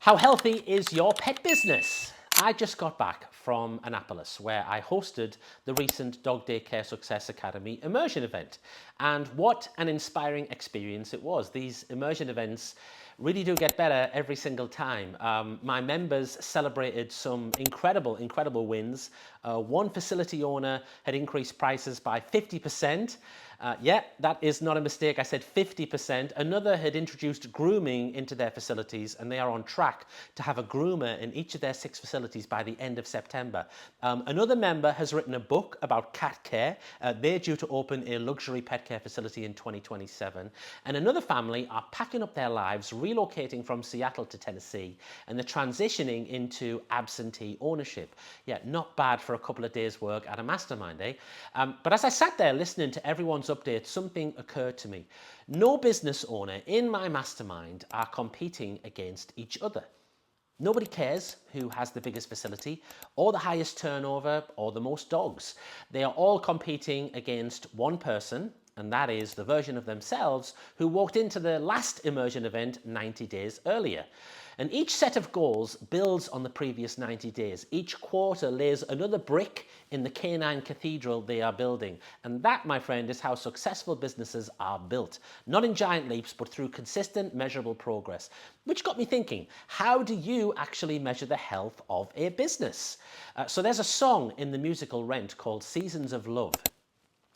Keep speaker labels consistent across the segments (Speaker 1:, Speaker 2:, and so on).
Speaker 1: How healthy is your pet business? I just got back from Annapolis where I hosted the recent Dog Daycare Success Academy immersion event. And what an inspiring experience it was. These immersion events really do get better every single time. My members celebrated some incredible wins. One facility owner had increased prices by 50%. Yeah, that is not a mistake. I said 50%. Another had introduced grooming into their facilities, and they are on track to have a groomer in each of their 6 facilities by the end of September. Another member has written a book about cat care. They're due to open a luxury pet care facility in 2027. And another family are packing up their lives, relocating from Seattle to Tennessee, and they're transitioning into absentee ownership. Yeah, not bad for a couple of days' work at a mastermind, eh? But as I sat there listening to everyone's update, something occurred to me. No business owner in my mastermind are competing against each other. Nobody cares who has the biggest facility or the highest turnover or the most dogs. They are all competing against one person, and that is the version of themselves who walked into the last immersion event 90 days earlier. And each set of goals builds on the previous 90 days. Each quarter lays another brick in the canine cathedral they are building. And that, my friend, is how successful businesses are built. Not in giant leaps, but through consistent, measurable progress. Which got me thinking, how do you actually measure the health of a business? So there's a song in the musical Rent called Seasons of Love.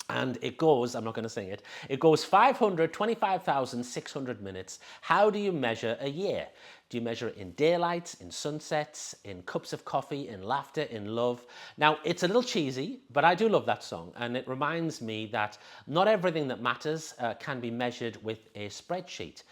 Speaker 1: And it goes, I'm not going to sing it, it goes 525,600 minutes. How do you measure a year? Do you measure it in daylights, in sunsets, in cups of coffee, in laughter, in love? Now, it's a little cheesy, but I do love that song. And it reminds me that not everything that matters can be measured with a spreadsheet.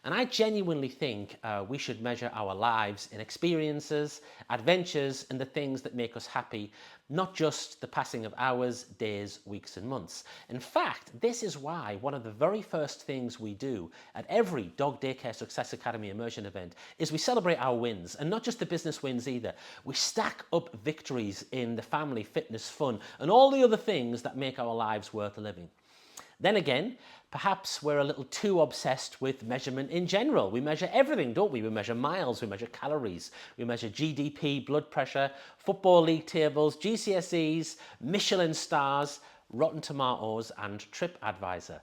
Speaker 1: And I genuinely think we should measure our lives in experiences, adventures, and the things that make us happy, not just the passing of hours, days, weeks, and months. In fact, this is why one of the very first things we do at every Dog Daycare Success Academy immersion event is we celebrate our wins, and not just the business wins either. We stack up victories in the family, fitness, fun, and all the other things that make our lives worth living. Then again, perhaps we're a little too obsessed with measurement in general. We measure everything, don't we? We measure miles, we measure calories, we measure GDP, blood pressure, football league tables, GCSEs, Michelin stars, Rotten Tomatoes, and TripAdvisor.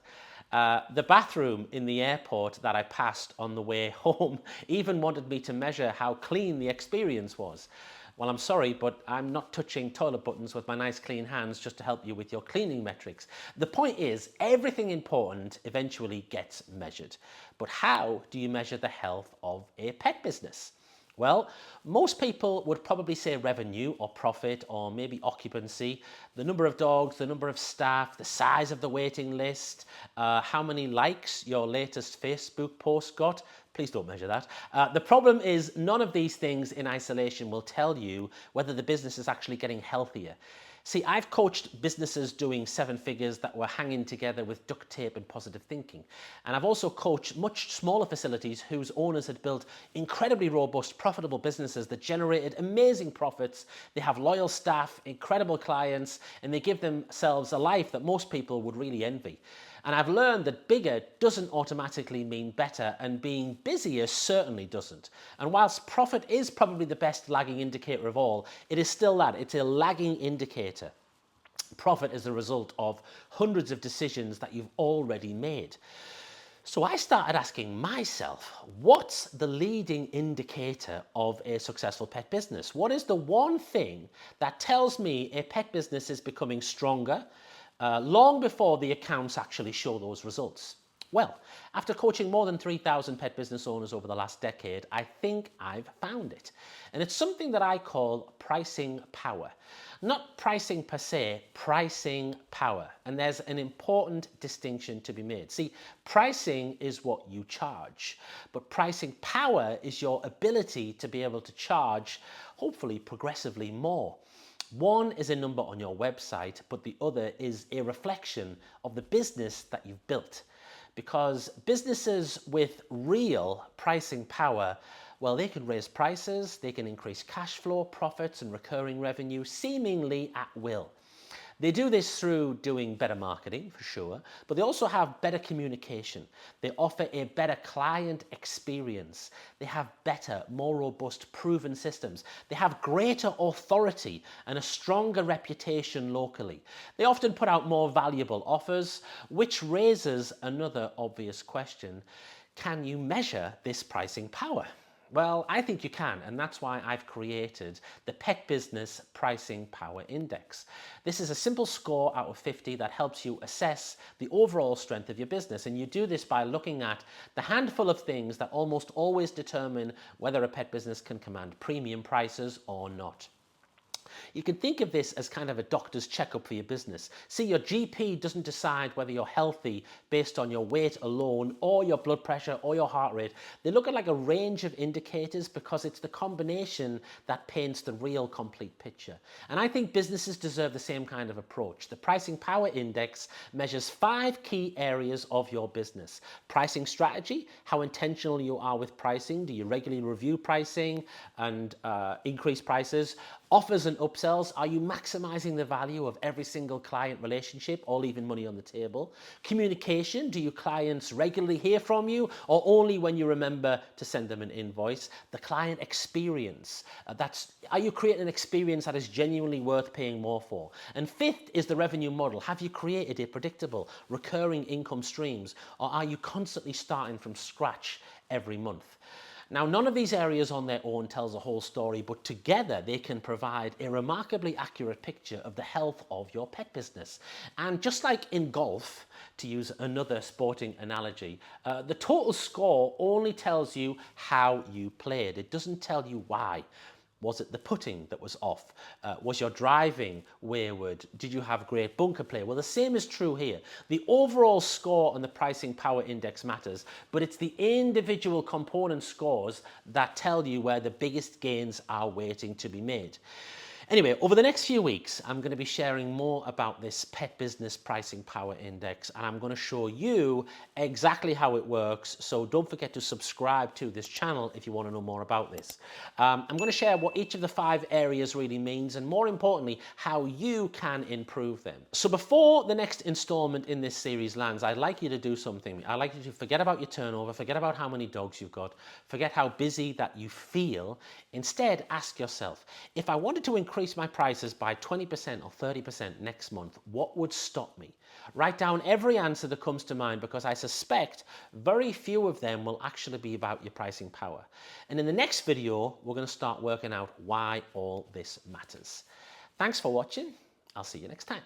Speaker 1: The bathroom in the airport that I passed on the way home even wanted me to measure how clean the experience was. Well, I'm sorry, but I'm not touching toilet buttons with my nice clean hands just to help you with your cleaning metrics. The point is, everything important eventually gets measured. But how do you measure the health of a pet business? Well, most people would probably say revenue or profit or maybe occupancy, the number of dogs, the number of staff, the size of the waiting list, how many likes your latest Facebook post got. Please don't measure that. The problem is none of these things in isolation will tell you whether the business is actually getting healthier. See, I've coached businesses doing 7 figures that were hanging together with duct tape and positive thinking. And I've also coached much smaller facilities whose owners had built incredibly robust, profitable businesses that generated amazing profits. They have loyal staff, incredible clients, and they give themselves a life that most people would really envy. And I've learned that bigger doesn't automatically mean better, and being busier certainly doesn't. And whilst profit is probably the best lagging indicator of all, it is still that. It's a lagging indicator. Profit is the result of hundreds of decisions that you've already made. So I started asking myself, what's the leading indicator of a successful pet business? What is the one thing that tells me a pet business is becoming stronger, long before the accounts actually show those results? Well, after coaching more than 3,000 pet business owners over the last decade, I think I've found it. And it's something that I call pricing power. Not pricing per se, pricing power. And there's an important distinction to be made. See, pricing is what you charge, but pricing power is your ability to be able to charge, hopefully progressively more. One is a number on your website, but the other is a reflection of the business that you've built. Because businesses with real pricing power, well, they can raise prices, they can increase cash flow, profits, and recurring revenue seemingly at will. They do this through doing better marketing, for sure, but they also have better communication. They offer a better client experience. They have better, more robust, proven systems. They have greater authority and a stronger reputation locally. They often put out more valuable offers, which raises another obvious question. Can you measure this pricing power? Well, I think you can, and that's why I've created the Pet Business Pricing Power Index. This is a simple score out of 50 that helps you assess the overall strength of your business, and you do this by looking at the handful of things that almost always determine whether a pet business can command premium prices or not. You can think of this as kind of a doctor's checkup for your business. See, your GP doesn't decide whether you're healthy based on your weight alone or your blood pressure or your heart rate. They look at like a range of indicators because it's the combination that paints the real complete picture. And I think businesses deserve the same kind of approach. The Pricing Power Index measures 5 key areas of your business. Pricing strategy, how intentional you are with pricing. Do you regularly review pricing and increase prices? Offers and upsells, are you maximizing the value of every single client relationship or leaving money on the table? Communication, do your clients regularly hear from you or only when you remember to send them an invoice? The client experience, are you creating an experience that is genuinely worth paying more for? And fifth is the revenue model. Have you created a predictable, recurring income streams, or are you constantly starting from scratch every month? Now, none of these areas on their own tells a whole story, but together they can provide a remarkably accurate picture of the health of your pet business. And just like in golf, to use another sporting analogy, the total score only tells you how you played. It doesn't tell you why. Was it the putting that was off? Was your driving wayward? Did you have great bunker play? Well, the same is true here. The overall score on the Pricing Power Index matters, but it's the individual component scores that tell you where the biggest gains are waiting to be made. Anyway, over the next few weeks, I'm going to be sharing more about this Pet Business Pricing Power Index, and I'm going to show you exactly how it works. So don't forget to subscribe to this channel if you want to know more about this. I'm going to share what each of the 5 areas really means, and more importantly, how you can improve them. So before the next installment in this series lands, I'd like you to do something. I'd like you to forget about your turnover, forget about how many dogs you've got, forget how busy that you feel. Instead, ask yourself, if I wanted to increase my prices by 20% or 30% next month, what would stop me? Write down every answer that comes to mind, because I suspect very few of them will actually be about your pricing power. And in the next video, we're going to start working out why all this matters. Thanks for watching. I'll see you next time.